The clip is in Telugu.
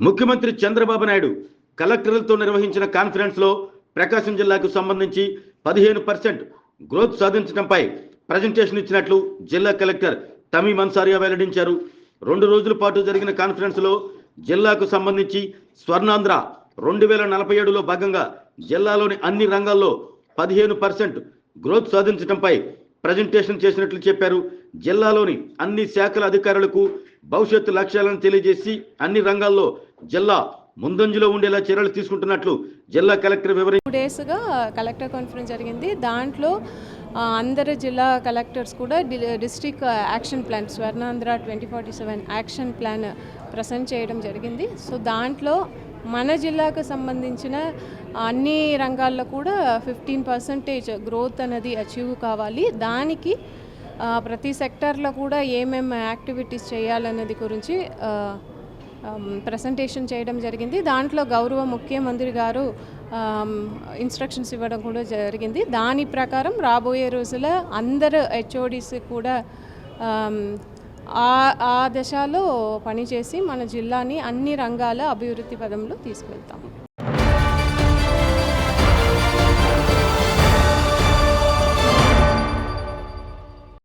ముఖ్యమంత్రి చంద్రబాబు నాయుడు కలెక్టర్లతో నిర్వహించిన కాన్ఫరెన్స్లో ప్రకాశం జిల్లాకు సంబంధించి 15% గ్రోత్ సాధించడంపై ప్రజెంటేషన్ ఇచ్చినట్లు జిల్లా కలెక్టర్ తమీమ్ అన్సారియా వెల్లడించారు. 2 రోజుల పాటు జరిగిన కాన్ఫరెన్స్లో జిల్లాకు సంబంధించి స్వర్ణాంధ్ర 2047లో భాగంగా జిల్లాలోని అన్ని రంగాల్లో 15% గ్రోత్ సాధించడంపై ప్రజెంటేషన్ చేసినట్లు చెప్పారు. జిల్లాలోని అన్ని శాఖల అధికారులకు భవిష్యత్తు లక్ష్యాలను తెలియజేసి అన్ని రంగాల్లో జిల్లా ముందంజలో ఉండేలా చర్యలు తీసుకుంటున్నట్లు జిల్లా కలెక్టర్ వివరించారు. 2 డేస్గా కలెక్టర్ కాన్ఫరెన్స్ జరిగింది. దాంట్లో అందరు జిల్లా కలెక్టర్స్ కూడా district action plan Swarnandhra 2047 action plan present చేయడం జరిగింది. సో దాంట్లో మన జిల్లాకు సంబంధించిన అన్ని రంగాల్లో కూడా 15% గ్రోత్ అనేది అచీవ్ కావాలి. దానికి ప్రతి సెక్టార్లో కూడా ఏమేమి యాక్టివిటీస్ చేయాలన్నది గురించి ప్రజెంటేషన్ చేయడం జరిగింది. దాంట్లో గౌరవ ముఖ్యమంత్రి గారు ఇన్స్ట్రక్షన్స్ ఇవ్వడం కూడా జరిగింది. దాని ప్రకారం రాబోయే రోజుల అందరు హెచ్ఓడిస్ కూడా ఆ దశలో పనిచేసి మన జిల్లాని అన్ని రంగాల అభివృద్ధి పదంలో తీసుకెళ్తాము.